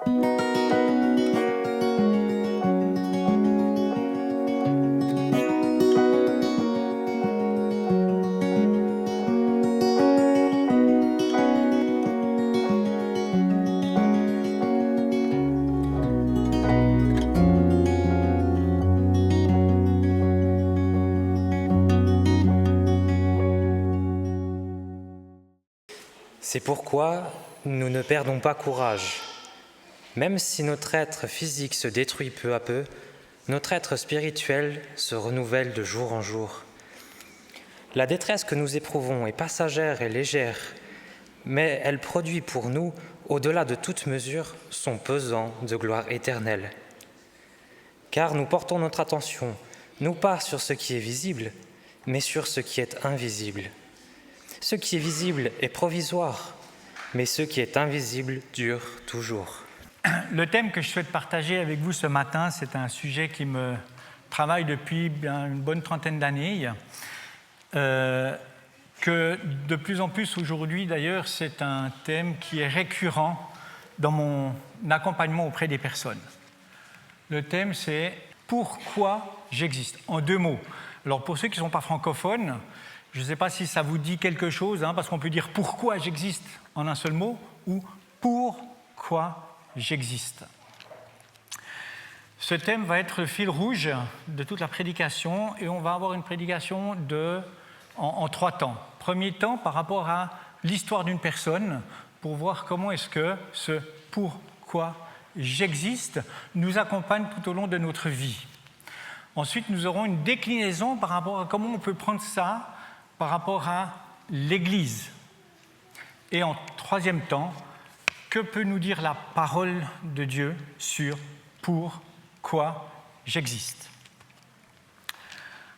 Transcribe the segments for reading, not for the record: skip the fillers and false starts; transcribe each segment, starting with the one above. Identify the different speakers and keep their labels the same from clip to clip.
Speaker 1: C'est pourquoi nous ne perdons pas courage. Même si notre être physique se détruit peu à peu, notre être spirituel se renouvelle de jour en jour. La détresse que nous éprouvons est passagère et légère, mais elle produit pour nous, au-delà de toute mesure, son pesant de gloire éternelle. Car nous portons notre attention, non pas sur ce qui est visible, mais sur ce qui est invisible. Ce qui est visible est provisoire, mais ce qui est invisible dure toujours.
Speaker 2: Le thème que je souhaite partager avec vous ce matin, c'est un sujet qui me travaille depuis une bonne trentaine d'années, que de plus en plus aujourd'hui d'ailleurs, c'est un thème qui est récurrent dans mon accompagnement auprès des personnes. Le thème, c'est « Pourquoi j'existe ?» en 2 mots. Alors pour ceux qui ne sont pas francophones, je ne sais pas si ça vous dit quelque chose, parce qu'on peut dire « pourquoi j'existe » en un seul mot, ou « pourquoi j'existe ». Ce thème va être le fil rouge de toute la prédication, et on va avoir une prédication en 3 temps. Premier temps, par rapport à l'histoire d'une personne, pour voir comment est-ce que ce « pourquoi j'existe » nous accompagne tout au long de notre vie. Ensuite, nous aurons une déclinaison par rapport à comment on peut prendre ça par rapport à l'Église. Et en 3e temps, que peut nous dire la parole de Dieu sur pourquoi j'existe?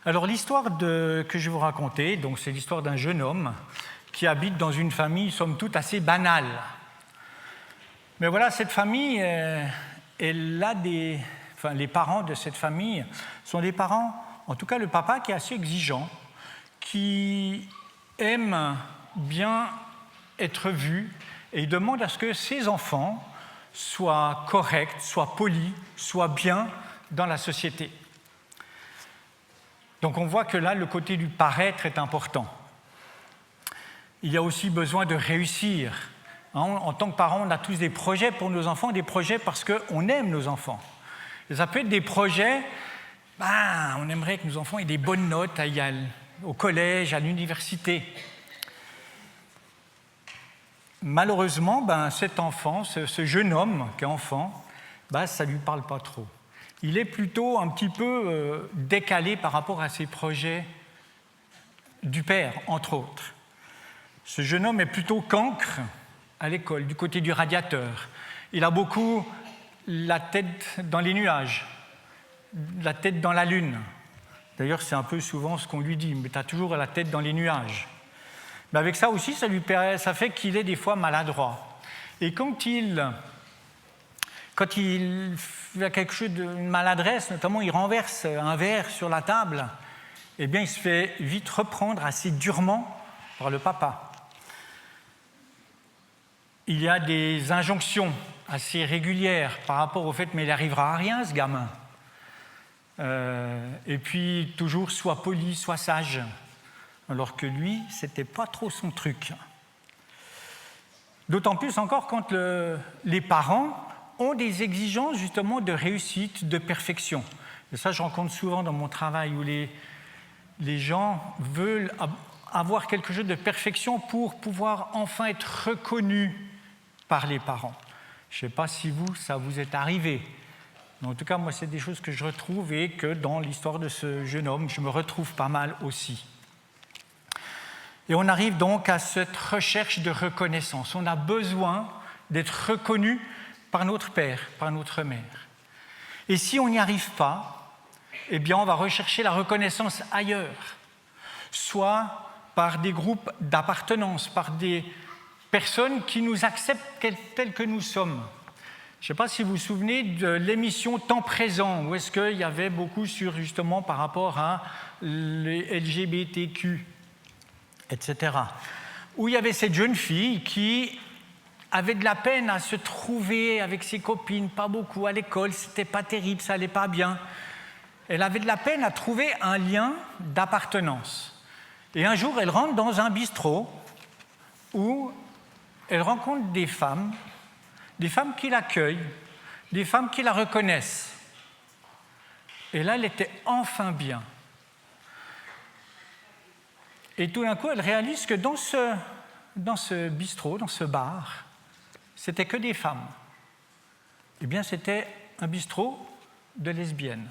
Speaker 2: Alors l'histoire que je vais vous raconter, donc c'est l'histoire d'un jeune homme qui habite dans une famille, somme toute, assez banale. Mais voilà, cette famille, les parents de cette famille sont des parents, en tout cas le papa qui est assez exigeant, qui aime bien être vu et il demande à ce que ses enfants soient corrects, soient polis, soient bien dans la société. Donc on voit que là, le côté du paraître est important. Il y a aussi besoin de réussir. En tant que parents, on a tous des projets pour nos enfants, des projets parce qu'on aime nos enfants. Et ça peut être des projets, on aimerait que nos enfants aient des bonnes notes au collège, à l'université. Malheureusement, cet enfant, ce jeune homme qui est enfant, ça ne lui parle pas trop. Il est plutôt un petit peu décalé par rapport à ses projets du père, entre autres. Ce jeune homme est plutôt cancre à l'école, du côté du radiateur. Il a beaucoup la tête dans les nuages, la tête dans la lune. D'ailleurs, c'est un peu souvent ce qu'on lui dit, mais tu as toujours la tête dans les nuages. Mais avec ça aussi, ça fait qu'il est des fois maladroit. Et quand il fait quelque chose d'une maladresse, notamment il renverse un verre sur la table, eh bien il se fait vite reprendre assez durement par le papa. Il y a des injonctions assez régulières par rapport au fait mais il n'arrivera à rien ce gamin. Et puis toujours soit poli, soit sage, alors que lui, c'était pas trop son truc. D'autant plus encore quand les parents ont des exigences justement de réussite, de perfection. Et ça, je rencontre souvent dans mon travail où les gens veulent avoir quelque chose de perfection pour pouvoir enfin être reconnus par les parents. Je ne sais pas si ça vous est arrivé. Mais en tout cas, moi, c'est des choses que je retrouve et que dans l'histoire de ce jeune homme, je me retrouve pas mal aussi. Et on arrive donc à cette recherche de reconnaissance. On a besoin d'être reconnu par notre père, par notre mère. Et si on n'y arrive pas, eh bien, on va rechercher la reconnaissance ailleurs, soit par des groupes d'appartenance, par des personnes qui nous acceptent tels que nous sommes. Je ne sais pas si vous vous souvenez de l'émission Temps présent, où est-ce qu'il y avait beaucoup sur justement par rapport à les LGBTQ, etc. Où il y avait cette jeune fille qui avait de la peine à se trouver avec ses copines, pas beaucoup à l'école, c'était pas terrible, ça allait pas bien. Elle avait de la peine à trouver un lien d'appartenance. Et un jour, elle rentre dans un bistrot où elle rencontre des femmes qui l'accueillent, des femmes qui la reconnaissent. Et là, elle était enfin bien. Et tout d'un coup, elle réalise que dans ce bistrot, dans ce bar, c'était que des femmes. Eh bien, c'était un bistrot de lesbiennes.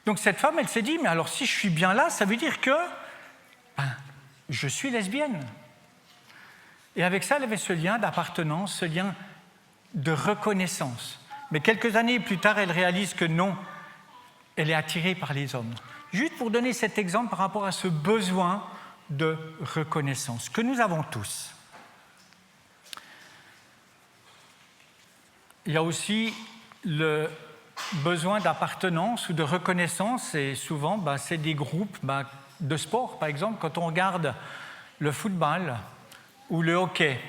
Speaker 2: Donc cette femme, elle s'est dit, mais alors si je suis bien là, ça veut dire que je suis lesbienne. Et avec ça, elle avait ce lien d'appartenance, ce lien de reconnaissance. Mais quelques années plus tard, elle réalise que non, elle est attirée par les hommes. Juste pour donner cet exemple par rapport à ce besoin de reconnaissance que nous avons tous. Il y a aussi le besoin d'appartenance ou de reconnaissance, et souvent, c'est des groupes de sport. Par exemple, quand on regarde le football ou le hockey,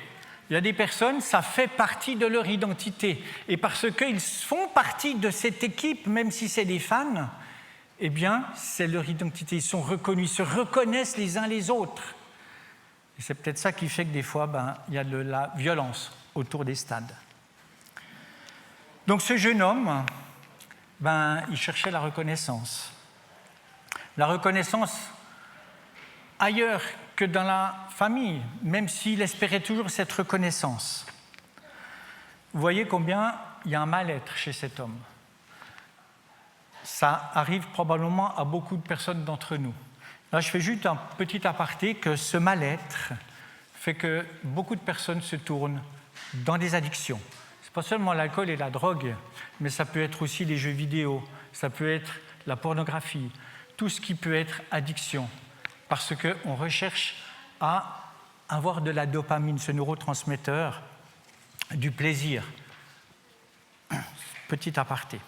Speaker 2: il y a des personnes, ça fait partie de leur identité. Et parce qu'ils font partie de cette équipe, même si c'est des fans, eh bien, c'est leur identité. Ils sont reconnus, ils se reconnaissent les uns les autres. Et c'est peut-être ça qui fait que des fois, il y a de la violence autour des stades. Donc ce jeune homme, il cherchait la reconnaissance. La reconnaissance ailleurs que dans la famille, même s'il espérait toujours cette reconnaissance. Vous voyez combien il y a un mal-être chez cet homme. Ça arrive probablement à beaucoup de personnes d'entre nous. Là, je fais juste un petit aparté que ce mal-être fait que beaucoup de personnes se tournent dans des addictions. Ce n'est pas seulement l'alcool et la drogue, mais ça peut être aussi les jeux vidéo, ça peut être la pornographie, tout ce qui peut être addiction, parce qu'on recherche à avoir de la dopamine, ce neurotransmetteur du plaisir. Petit aparté.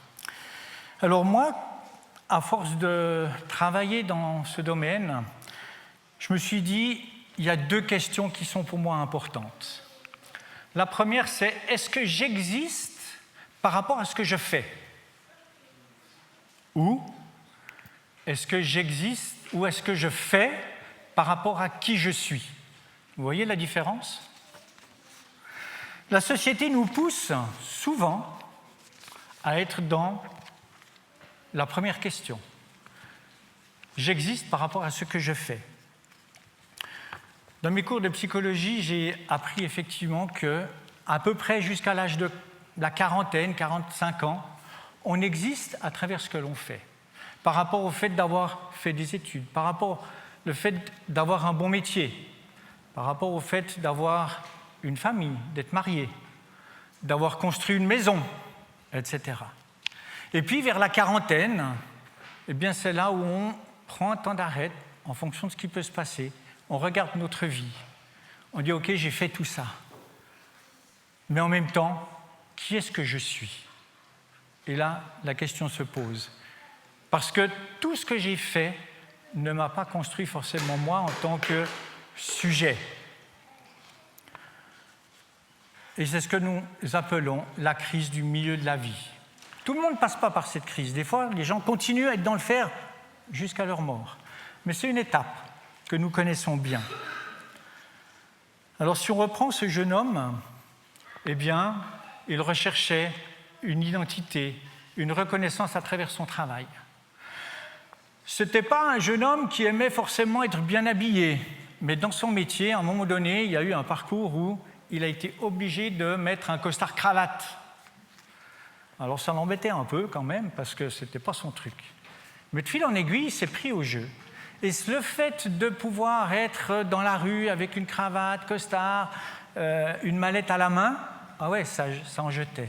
Speaker 2: Alors moi, à force de travailler dans ce domaine, je me suis dit, il y a 2 questions qui sont pour moi importantes. La première, c'est est-ce que j'existe par rapport à ce que je fais? Ou est-ce que j'existe ou est-ce que je fais par rapport à qui je suis? Vous voyez la différence? La société nous pousse souvent à être dans la première question. J'existe par rapport à ce que je fais. Dans mes cours de psychologie, j'ai appris effectivement qu'à peu près jusqu'à l'âge de la quarantaine, 45 ans, on existe à travers ce que l'on fait. Par rapport au fait d'avoir fait des études, par rapport au fait d'avoir un bon métier, par rapport au fait d'avoir une famille, d'être marié, d'avoir construit une maison, etc. Et puis, vers la quarantaine, eh bien, c'est là où on prend un temps d'arrêt en fonction de ce qui peut se passer. On regarde notre vie. On dit, OK, j'ai fait tout ça. Mais en même temps, qui est-ce que je suis? Et là, la question se pose. Parce que tout ce que j'ai fait ne m'a pas construit forcément moi en tant que sujet. Et c'est ce que nous appelons la crise du milieu de la vie. Tout le monde ne passe pas par cette crise. Des fois, les gens continuent à être dans le fer jusqu'à leur mort. Mais c'est une étape que nous connaissons bien. Alors, si on reprend ce jeune homme, eh bien, il recherchait une identité, une reconnaissance à travers son travail. Ce n'était pas un jeune homme qui aimait forcément être bien habillé, mais dans son métier, à un moment donné, il y a eu un parcours où il a été obligé de mettre un costard-cravate. Alors ça l'embêtait un peu quand même, parce que ce n'était pas son truc. Mais de fil en aiguille, il s'est pris au jeu. Et le fait de pouvoir être dans la rue avec une cravate, costard, une mallette à la main, ça en jetait.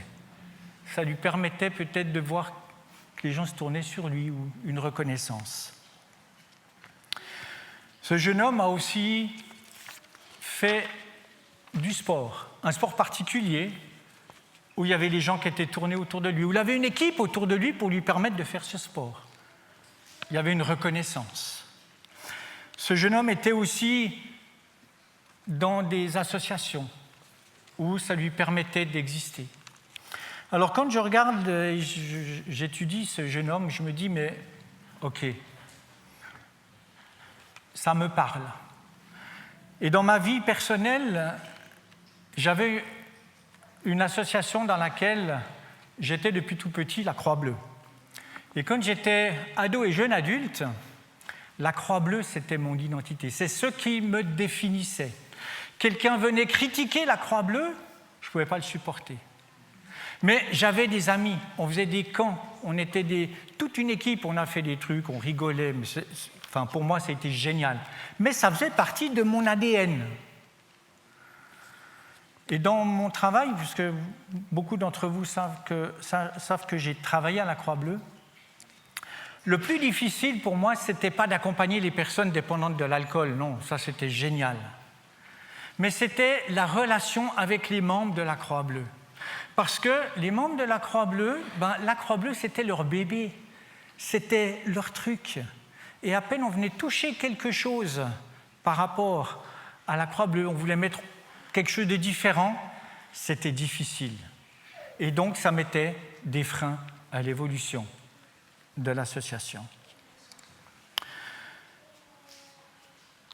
Speaker 2: Ça lui permettait peut-être de voir que les gens se tournaient sur lui, ou une reconnaissance. Ce jeune homme a aussi fait du sport, un sport particulier, où il y avait les gens qui étaient tournés autour de lui, où il avait une équipe autour de lui pour lui permettre de faire ce sport. Il y avait une reconnaissance. Ce jeune homme était aussi dans des associations. où ça lui permettait d'exister. Alors quand je regarde, j'étudie ce jeune homme, je me dis, mais ok, ça me parle. Et dans ma vie personnelle, j'avais une association dans laquelle j'étais depuis tout petit, la Croix-Bleue. Et quand j'étais ado et jeune adulte, la Croix-Bleue, c'était mon identité. C'est ce qui me définissait. Quelqu'un venait critiquer la Croix-Bleue, je ne pouvais pas le supporter. Mais j'avais des amis, on faisait des camps, on était toute une équipe, on a fait des trucs, on rigolait. Mais pour moi, ça a été génial. Mais ça faisait partie de mon ADN. Et dans mon travail, puisque beaucoup d'entre vous savent que j'ai travaillé à la Croix-Bleue, le plus difficile pour moi, ce n'était pas d'accompagner les personnes dépendantes de l'alcool, non, ça c'était génial. Mais c'était la relation avec les membres de la Croix-Bleue. Parce que les membres de la Croix-Bleue, la Croix-Bleue c'était leur bébé, c'était leur truc. Et à peine on venait toucher quelque chose par rapport à la Croix-Bleue, on voulait mettre quelque chose de différent, c'était difficile. Et donc ça mettait des freins à l'évolution de l'association.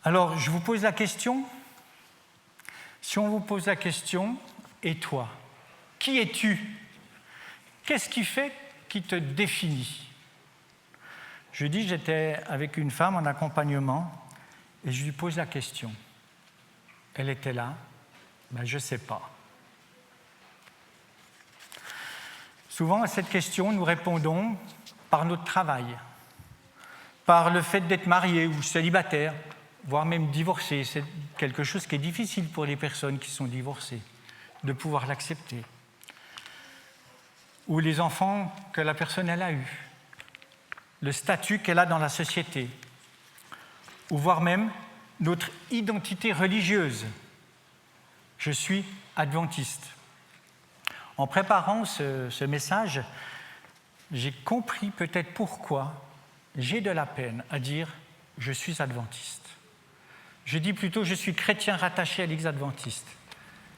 Speaker 2: Alors, je vous pose la question. Si on vous pose la question, et toi, qui es-tu? Qu'est-ce qui te définit? Je dis, j'étais avec une femme en accompagnement et je lui pose la question. Elle était là, je ne sais pas. Souvent à cette question, nous répondons par notre travail, par le fait d'être marié ou célibataire, voire même divorcé. C'est quelque chose qui est difficile pour les personnes qui sont divorcées, de pouvoir l'accepter. Ou les enfants que la personne elle a eus, le statut qu'elle a dans la société, ou voire même notre identité religieuse. Je suis adventiste. En préparant ce message, j'ai compris peut-être pourquoi j'ai de la peine à dire « je suis adventiste ». Je dis plutôt « je suis chrétien rattaché à l'Église adventiste »,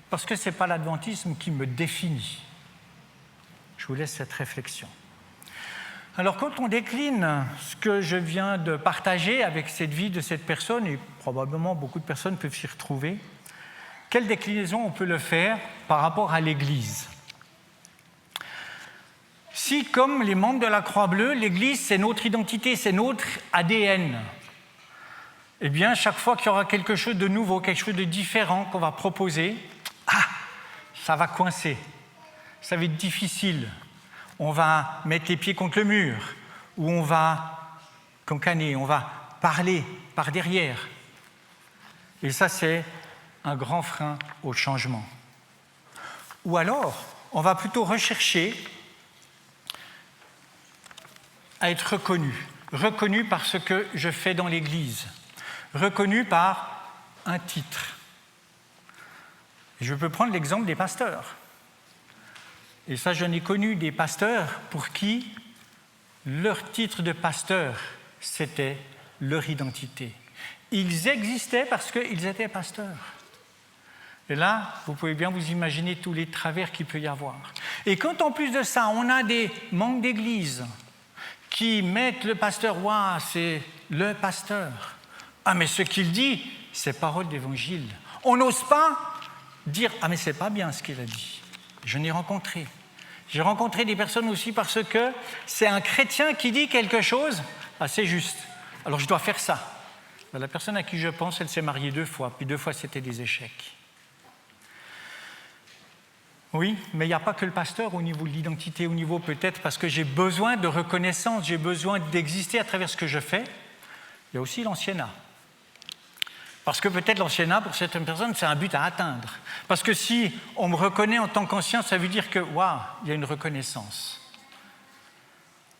Speaker 2: parce que ce n'est pas l'adventisme qui me définit. Je vous laisse cette réflexion. Alors quand on décline ce que je viens de partager avec cette vie de cette personne, et probablement beaucoup de personnes peuvent s'y retrouver, quelle déclinaison on peut le faire par rapport à l'Église ? Si, comme les membres de la Croix-Bleue, l'Église, c'est notre identité, c'est notre ADN, eh bien, chaque fois qu'il y aura quelque chose de nouveau, quelque chose de différent qu'on va proposer, ça va coincer, ça va être difficile. On va mettre les pieds contre le mur, ou on va cancaner, on va parler par derrière. Et ça, c'est un grand frein au changement. Ou alors, on va plutôt rechercher à être reconnu par ce que je fais dans l'Église, reconnu par un titre. Je peux prendre l'exemple des pasteurs. Et ça, j'en ai connu des pasteurs pour qui leur titre de pasteur, c'était leur identité. Ils existaient parce qu'ils étaient pasteurs. Et là, vous pouvez bien vous imaginer tous les travers qu'il peut y avoir. Et quand en plus de ça, on a des membres d'église qui mettent le pasteur, waouh, c'est le pasteur. Ah, mais ce qu'il dit, c'est parole d'évangile. On n'ose pas dire, ah, mais c'est pas bien ce qu'il a dit. Je n'ai rencontré. J'ai rencontré des personnes aussi parce que c'est un chrétien qui dit quelque chose, ah, c'est juste. Alors je dois faire ça. La personne à qui je pense, elle s'est mariée 2 fois, puis 2 fois c'était des échecs. Oui, mais il n'y a pas que le pasteur au niveau de l'identité, au niveau peut-être parce que j'ai besoin de reconnaissance, j'ai besoin d'exister à travers ce que je fais. Il y a aussi l'anciennat. Parce que peut-être l'anciennat, pour certaines personnes, c'est un but à atteindre. Parce que si on me reconnaît en tant qu'ancien, ça veut dire que, waouh, il y a une reconnaissance.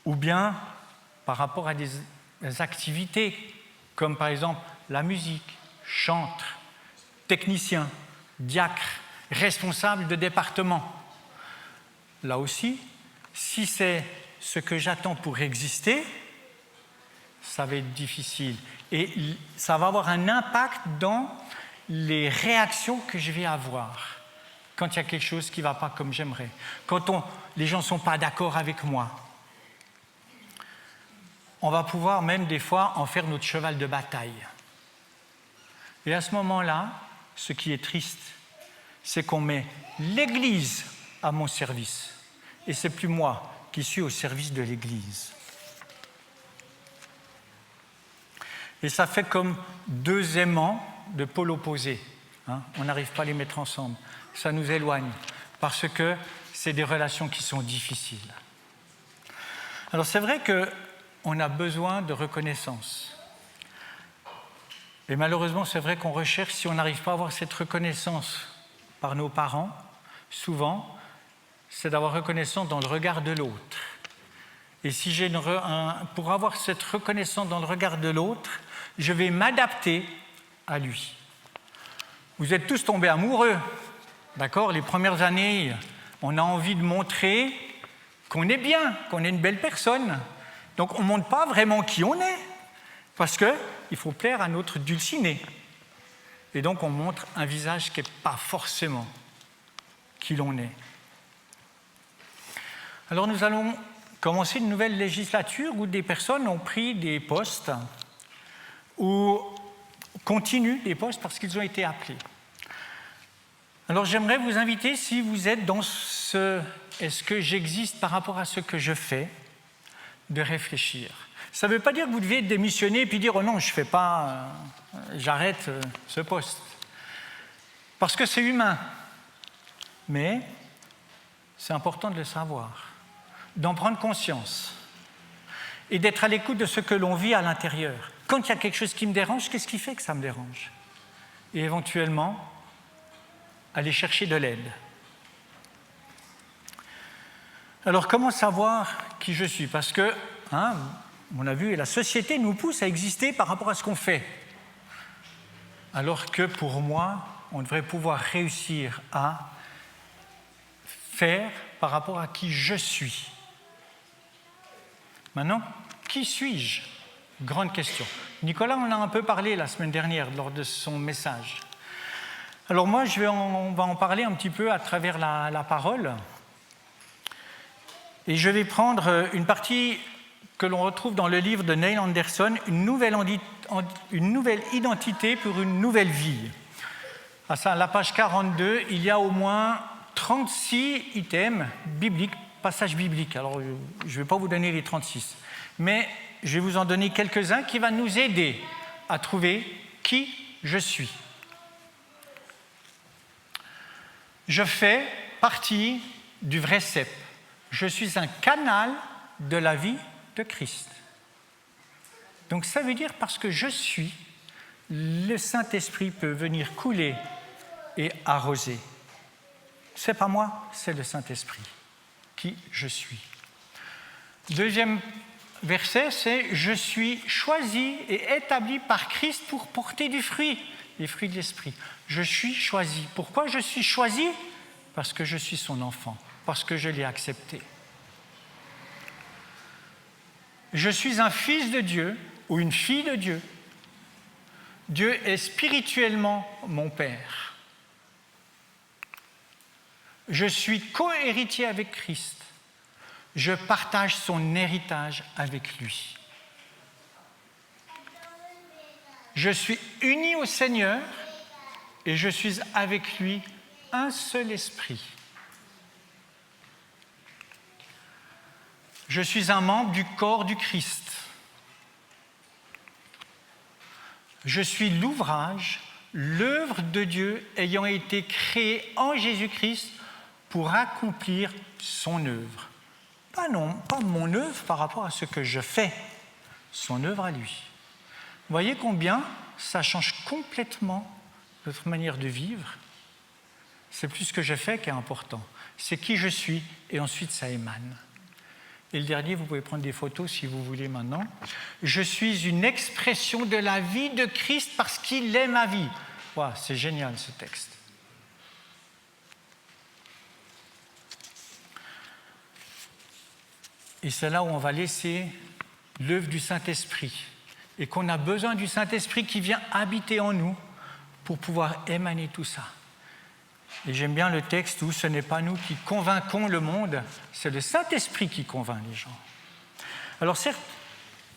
Speaker 2: Ou bien, par rapport à des activités, comme par exemple la musique, chantre, technicien, diacre, responsable de département. Là aussi, si c'est ce que j'attends pour exister, ça va être difficile. Et ça va avoir un impact dans les réactions que je vais avoir. quand il y a quelque chose qui ne va pas comme j'aimerais, quand les gens ne sont pas d'accord avec moi. On va pouvoir même des fois en faire notre cheval de bataille. Et à ce moment-là, ce qui est triste, c'est qu'on met l'Église à mon service. Et ce n'est plus moi qui suis au service de l'Église. Et ça fait comme deux aimants de pôles opposés. On n'arrive pas à les mettre ensemble. Ça nous éloigne parce que c'est des relations qui sont difficiles. Alors c'est vrai qu'on a besoin de reconnaissance. Et malheureusement, c'est vrai qu'on recherche, si on n'arrive pas à avoir cette reconnaissance par nos parents, souvent, c'est d'avoir reconnaissance dans le regard de l'autre. Et si pour avoir cette reconnaissance dans le regard de l'autre, je vais m'adapter à lui. Vous êtes tous tombés amoureux, d'accord? Les premières années, on a envie de montrer qu'on est bien, qu'on est une belle personne. Donc on ne montre pas vraiment qui on est, parce qu'il faut plaire à notre dulcinée. Et donc on montre un visage qui n'est pas forcément qui l'on est. Alors nous allons commencer une nouvelle législature où des personnes ont pris des postes ou continuent des postes parce qu'ils ont été appelés. Alors j'aimerais vous inviter, si vous êtes dans ce « est-ce que j'existe par rapport à ce que je fais ?», de réfléchir. Ça ne veut pas dire que vous devez démissionner et puis dire « oh non, je ne fais pas, j'arrête ce poste ». Parce que c'est humain. Mais c'est important de le savoir, d'en prendre conscience et d'être à l'écoute de ce que l'on vit à l'intérieur. Quand il y a quelque chose qui me dérange, qu'est-ce qui fait que ça me dérange? Et éventuellement, aller chercher de l'aide. Alors, comment savoir qui je suis? Parce que, on a vu, la société nous pousse à exister par rapport à ce qu'on fait. Alors que pour moi, on devrait pouvoir réussir à faire par rapport à qui je suis. Maintenant, qui suis-je? Grande question. Nicolas en a un peu parlé la semaine dernière lors de son message. Alors moi, on va en parler un petit peu à travers la parole. Et je vais prendre une partie que l'on retrouve dans le livre de Neil Anderson, une nouvelle identité pour une nouvelle vie. À la page 42, il y a au moins 36 items bibliques, passages bibliques. Alors, je ne vais pas vous donner les 36, mais je vais vous en donner quelques-uns qui vont nous aider à trouver qui je suis. Je fais partie du vrai cep. Je suis un canal de la vie de Christ. Donc ça veut dire parce que je suis, le Saint-Esprit peut venir couler et arroser. C'est pas moi, c'est le Saint-Esprit qui je suis. Deuxième verset, c'est « Je suis choisi et établi par Christ pour porter du fruit », les fruits de l'Esprit. Je suis choisi. Pourquoi je suis choisi? Parce que je suis son enfant, parce que je l'ai accepté. Je suis un fils de Dieu ou une fille de Dieu. Dieu est spirituellement mon Père. Je suis co-héritier avec Christ. Je partage son héritage avec lui. Je suis uni au Seigneur et je suis avec lui un seul esprit. Je suis un membre du corps du Christ. Je suis l'ouvrage, l'œuvre de Dieu ayant été créée en Jésus-Christ pour accomplir son œuvre. Pas mon œuvre par rapport à ce que je fais, son œuvre à lui. Vous voyez combien ça change complètement notre manière de vivre. C'est plus ce que je fais qui est important. C'est qui je suis et ensuite ça émane. Et le dernier, vous pouvez prendre des photos si vous voulez maintenant. Je suis une expression de la vie de Christ parce qu'il est ma vie. Wow, c'est génial ce texte. Et c'est là où on va laisser l'œuvre du Saint-Esprit et qu'on a besoin du Saint-Esprit qui vient habiter en nous pour pouvoir émaner tout ça. Et j'aime bien le texte où ce n'est pas nous qui convainquons le monde, c'est le Saint-Esprit qui convainc les gens. Alors certes,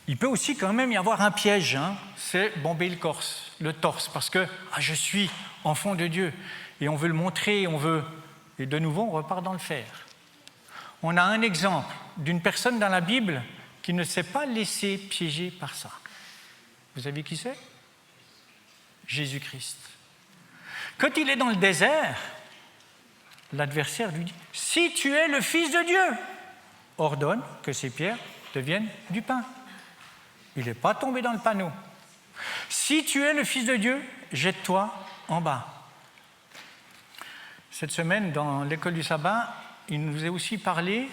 Speaker 2: il peut aussi quand même y avoir un piège, c'est bomber le torse, parce que je suis enfant de Dieu, et on veut le montrer, et de nouveau on repart dans le faire. On a un exemple d'une personne dans la Bible qui ne s'est pas laissée piéger par ça. Vous savez qui c'est ? Jésus-Christ. Quand il est dans le désert, l'adversaire lui dit « Si tu es le Fils de Dieu, ordonne que ces pierres deviennent du pain. » Il n'est pas tombé dans le panneau. « Si tu es le Fils de Dieu, jette-toi en bas. » Cette semaine, dans l'école du sabbat, il nous est aussi parlé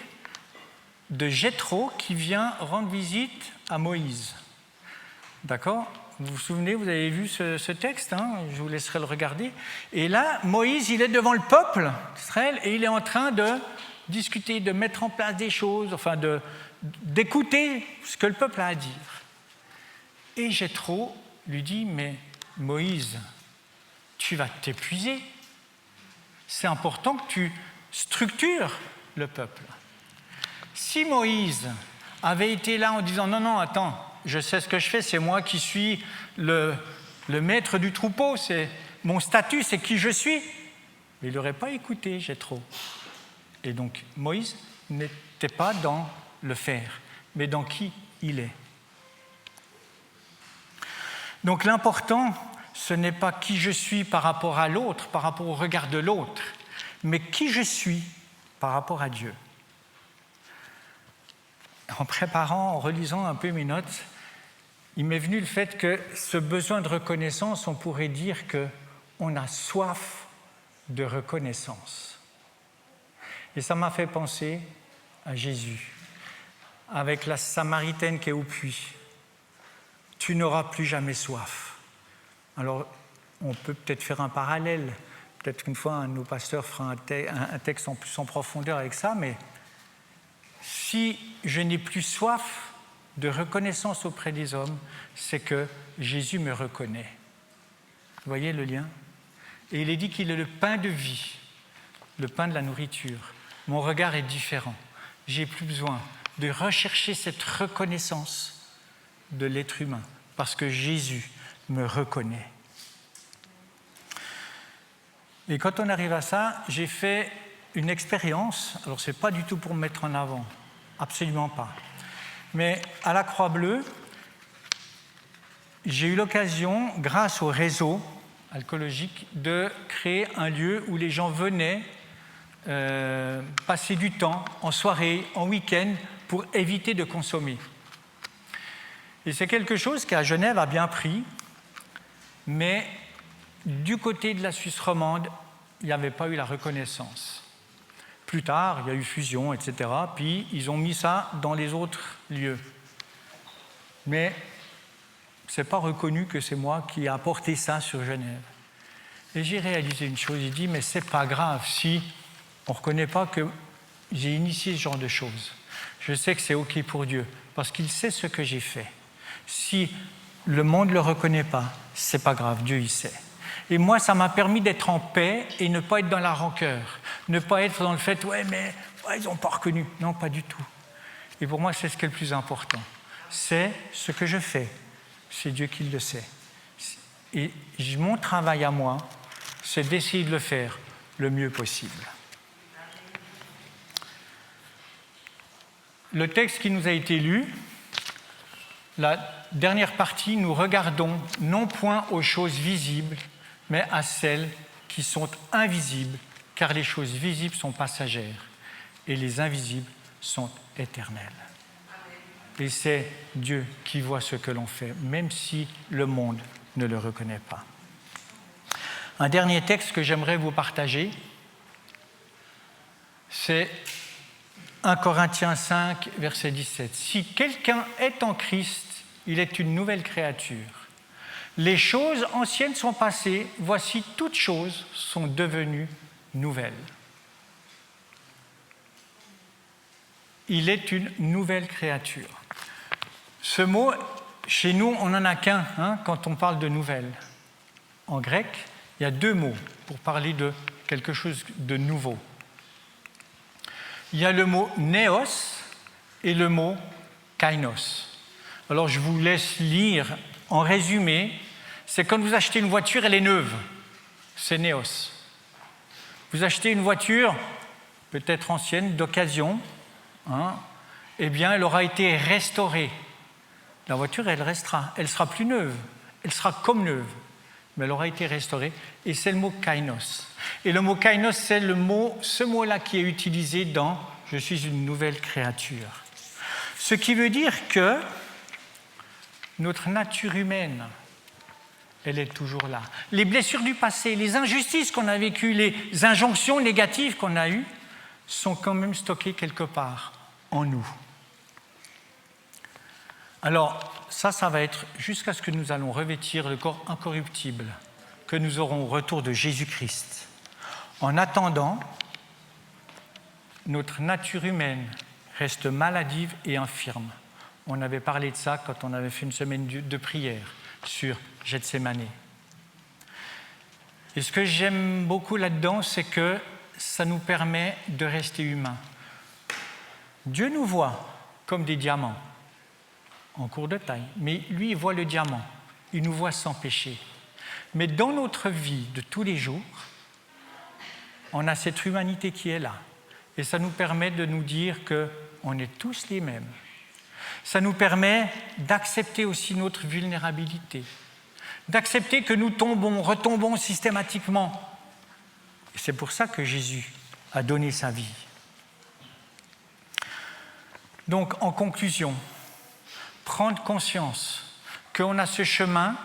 Speaker 2: de Jéthro qui vient rendre visite à Moïse. D'accord ? Vous vous souvenez, vous avez vu ce texte, je vous laisserai le regarder. Et là, Moïse, il est devant le peuple d'Israël et il est en train de discuter, de mettre en place des choses, d'écouter ce que le peuple a à dire. Et Jéthro lui dit, mais Moïse, tu vas t'épuiser. C'est important que tu structures le peuple. Si Moïse avait été là en disant, non, attends, je sais ce que je fais, c'est moi qui suis le maître du troupeau, c'est mon statut, c'est qui je suis. Mais il n'aurait pas écouté Jéthro. Et donc Moïse n'était pas dans le faire, mais dans qui il est. Donc l'important, ce n'est pas qui je suis par rapport à l'autre, par rapport au regard de l'autre, mais qui je suis par rapport à Dieu. En préparant, en relisant un peu mes notes, il m'est venu le fait que ce besoin de reconnaissance, on pourrait dire qu'on a soif de reconnaissance. Et ça m'a fait penser à Jésus, avec la Samaritaine qui est au puits. Tu n'auras plus jamais soif. Alors, on peut peut-être faire un parallèle. Peut-être qu'une fois, un de nos pasteurs fera un texte en plus en profondeur avec ça, mais si je n'ai plus soif de reconnaissance auprès des hommes, c'est que Jésus me reconnaît. Vous voyez le lien ? Et il est dit qu'il est le pain de vie, le pain de la nourriture. Mon regard est différent. J'ai plus besoin de rechercher cette reconnaissance de l'être humain, parce que Jésus me reconnaît. Et quand on arrive à ça, j'ai fait une expérience, alors ce n'est pas du tout pour me mettre en avant, absolument pas. Mais à la Croix-Bleue, j'ai eu l'occasion, grâce au réseau alcoolique, de créer un lieu où les gens venaient passer du temps en soirée, en week-end, pour éviter de consommer. Et c'est quelque chose qui, à Genève, a bien pris, mais du côté de la Suisse romande, il n'y avait pas eu la reconnaissance. Plus tard, il y a eu fusion, etc. Puis, ils ont mis ça dans les autres lieux. Mais ce n'est pas reconnu que c'est moi qui ai apporté ça sur Genève. Et j'ai réalisé une chose, j'ai dit, mais ce n'est pas grave si on ne reconnaît pas que j'ai initié ce genre de choses. Je sais que c'est OK pour Dieu, parce qu'il sait ce que j'ai fait. Si le monde ne le reconnaît pas, ce n'est pas grave, Dieu il sait. Et moi, ça m'a permis d'être en paix et ne pas être dans la rancœur, ne pas être dans le fait, ils n'ont pas reconnu. Non, pas du tout. Et pour moi, c'est ce qui est le plus important. C'est ce que je fais. C'est Dieu qui le sait. Et mon travail à moi, c'est d'essayer de le faire le mieux possible. Le texte qui nous a été lu, la dernière partie, nous regardons non point aux choses visibles, mais à celles qui sont invisibles, car les choses visibles sont passagères et les invisibles sont éternelles. Et c'est Dieu qui voit ce que l'on fait, même si le monde ne le reconnaît pas. Un dernier texte que j'aimerais vous partager, c'est 1 Corinthiens 5, verset 17. « Si quelqu'un est en Christ, il est une nouvelle créature. Les choses anciennes sont passées, voici toutes choses sont devenues nouvelles. » Il est une nouvelle créature. Ce mot, chez nous, on n'en a qu'un quand on parle de nouvelles. En grec, Il y a 2 mots pour parler de quelque chose de nouveau. Il y a le mot néos et le mot kainos. Alors je vous laisse lire en résumé. C'est quand vous achetez une voiture, elle est neuve. C'est néos. Vous achetez une voiture, peut-être ancienne, d'occasion, eh bien elle aura été restaurée. La voiture, elle restera. Elle sera plus neuve. Elle sera comme neuve. Mais elle aura été restaurée. Et c'est le mot kainos. Et le mot kainos, c'est ce mot-là qui est utilisé dans « je suis une nouvelle créature ». Ce qui veut dire que notre nature humaine, elle est toujours là. Les blessures du passé, les injustices qu'on a vécues, les injonctions négatives qu'on a eues, sont quand même stockées quelque part en nous. Alors, ça va être jusqu'à ce que nous allons revêtir le corps incorruptible que nous aurons au retour de Jésus-Christ. En attendant, notre nature humaine reste maladive et infirme. On avait parlé de ça quand on avait fait une semaine de prière sur Gethsémane. Et ce que j'aime beaucoup là-dedans, c'est que ça nous permet de rester humains. Dieu nous voit comme des diamants en cours de taille, mais lui, il voit le diamant, il nous voit sans péché. Mais dans notre vie de tous les jours, on a cette humanité qui est là. Et ça nous permet de nous dire qu'on est tous les mêmes. Ça nous permet d'accepter aussi notre vulnérabilité, d'accepter que nous retombons systématiquement. Et c'est pour ça que Jésus a donné sa vie. Donc, en conclusion, prendre conscience qu'on a ce chemin,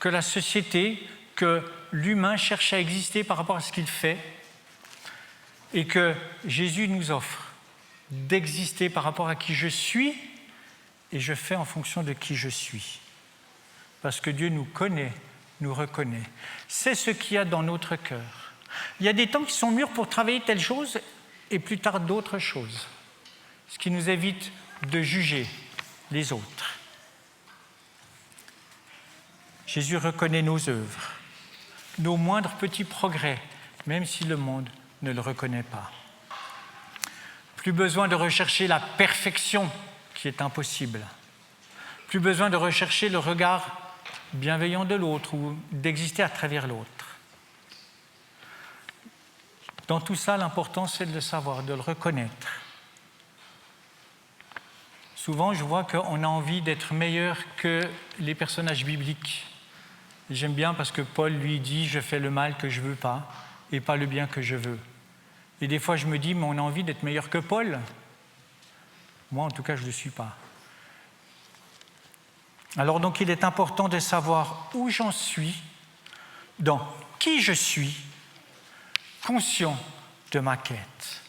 Speaker 2: que la société, que l'humain cherche à exister par rapport à ce qu'il fait, et que Jésus nous offre d'exister par rapport à qui je suis, et je fais en fonction de qui je suis. Parce que Dieu nous connaît, nous reconnaît. C'est ce qu'il y a dans notre cœur. Il y a des temps qui sont mûrs pour travailler telle chose, et plus tard d'autres choses. Ce qui nous évite de juger les autres. Jésus reconnaît nos œuvres, nos moindres petits progrès, même si le monde ne le reconnaît pas. Plus besoin de rechercher la perfection qui est impossible. Plus besoin de rechercher le regard bienveillant de l'autre ou d'exister à travers l'autre. Dans tout ça, l'important, c'est de le savoir, de le reconnaître. Souvent, je vois qu'on a envie d'être meilleur que les personnages bibliques. Et j'aime bien parce que Paul lui dit « Je fais le mal que je ne veux pas et pas le bien que je veux ». Et des fois, je me dis « Mais on a envie d'être meilleur que Paul ». Moi, en tout cas, je ne le suis pas. Alors donc, il est important de savoir où j'en suis, dans qui je suis, conscient de ma quête.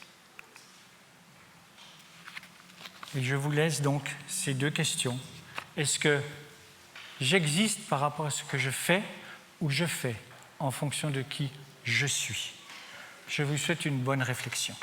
Speaker 2: Et je vous laisse donc ces 2 questions. Est-ce que j'existe par rapport à ce que je fais ou je fais en fonction de qui je suis? Je vous souhaite une bonne réflexion.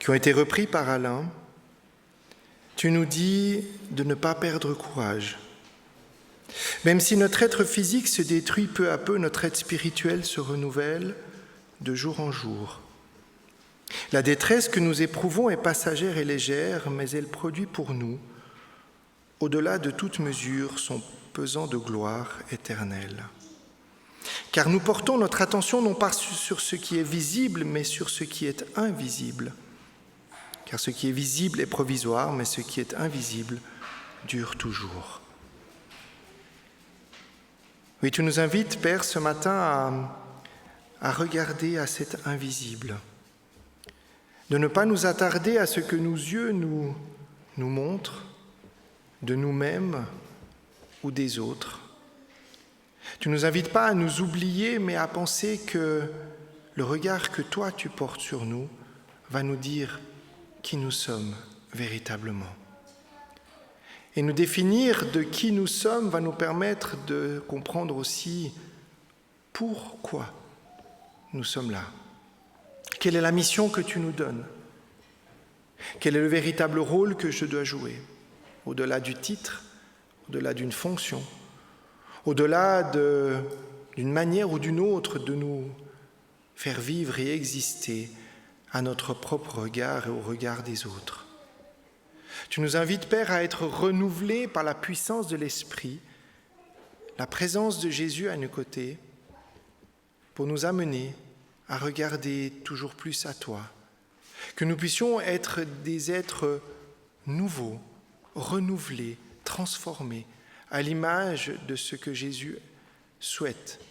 Speaker 3: qui ont été repris par Alain, tu nous dis de ne pas perdre courage. Même si notre être physique se détruit peu à peu, notre être spirituel se renouvelle de jour en jour. La détresse que nous éprouvons est passagère et légère, mais elle produit pour nous, au-delà de toute mesure, son pesant de gloire éternelle. Car nous portons notre attention non pas sur ce qui est visible, mais sur ce qui est invisible. Car ce qui est visible est provisoire, mais ce qui est invisible dure toujours. Oui, tu nous invites, Père, ce matin à regarder à cet invisible, de ne pas nous attarder à ce que nos yeux nous montrent de nous-mêmes ou des autres. Tu ne nous invites pas à nous oublier, mais à penser que le regard que toi tu portes sur nous va nous dire qui nous sommes véritablement. Et nous définir de qui nous sommes va nous permettre de comprendre aussi pourquoi nous sommes là. Quelle est la mission que tu nous donnes? Quel est le véritable rôle que je dois jouer? Au-delà du titre, au-delà d'une fonction, au-delà d'une manière ou d'une autre de nous faire vivre et exister à notre propre regard et au regard des autres. Tu nous invites, Père, à être renouvelés par la puissance de l'Esprit, la présence de Jésus à nos côtés, pour nous amener à regarder toujours plus à toi, que nous puissions être des êtres nouveaux, renouvelés, transformés, à l'image de ce que Jésus souhaite,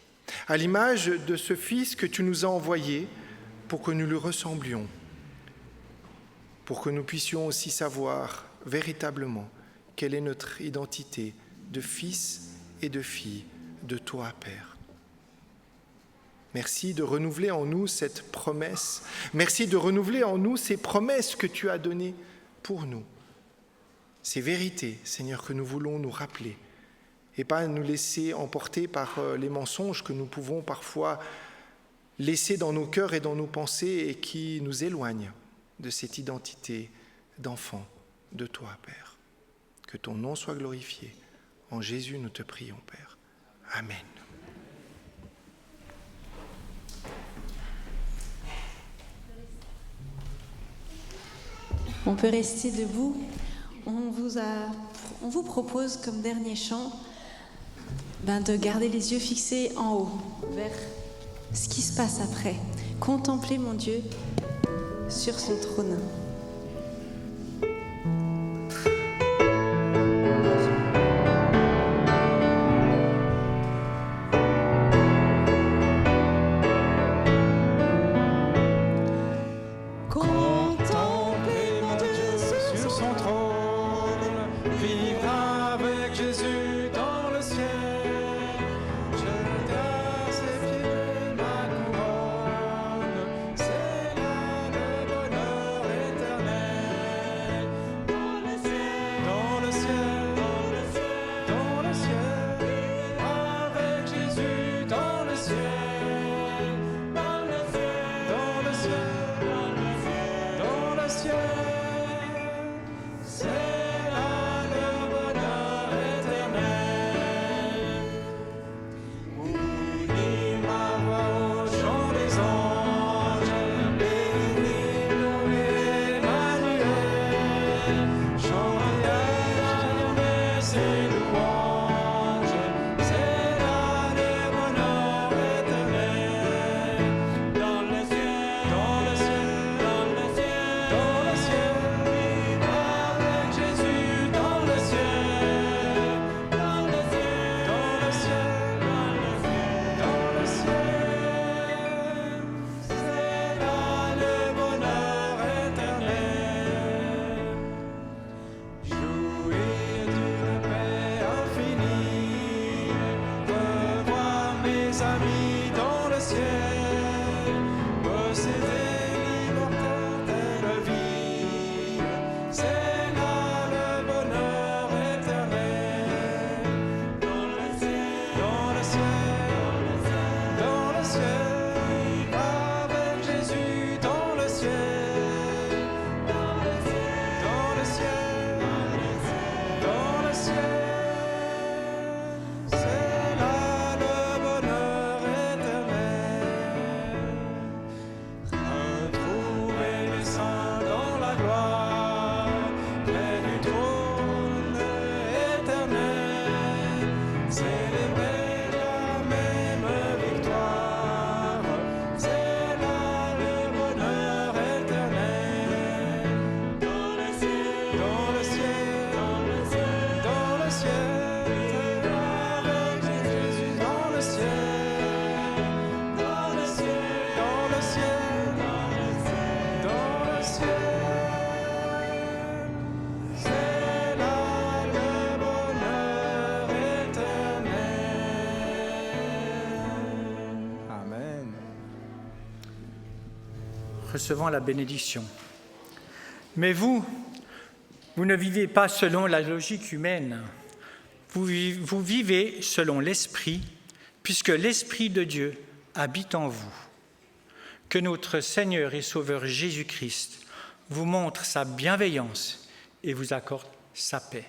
Speaker 3: à l'image de ce Fils que tu nous as envoyé pour que nous lui ressemblions, pour que nous puissions aussi savoir véritablement quelle est notre identité de fils et de fille de toi, Père. Merci de renouveler en nous cette promesse. Merci de renouveler en nous ces promesses que tu as données pour nous. Ces vérités, Seigneur, que nous voulons nous rappeler et pas nous laisser emporter par les mensonges que nous pouvons parfois laisser dans nos cœurs et dans nos pensées et qui nous éloignent de cette identité d'enfant de toi, Père. Que ton nom soit glorifié. En Jésus, nous te prions, Père. Amen.
Speaker 4: On peut rester debout. On vous propose comme dernier chant de garder les yeux fixés en haut, vers ce qui se passe après. Contempler mon Dieu sur son trône.
Speaker 5: C'est là le bonheur éternel.
Speaker 2: recevant la bénédiction. Mais vous ne vivez pas selon la logique humaine. Vous vivez selon l'Esprit, puisque l'Esprit de Dieu habite en vous. Que notre Seigneur et Sauveur Jésus-Christ vous montre sa bienveillance et vous accorde sa paix.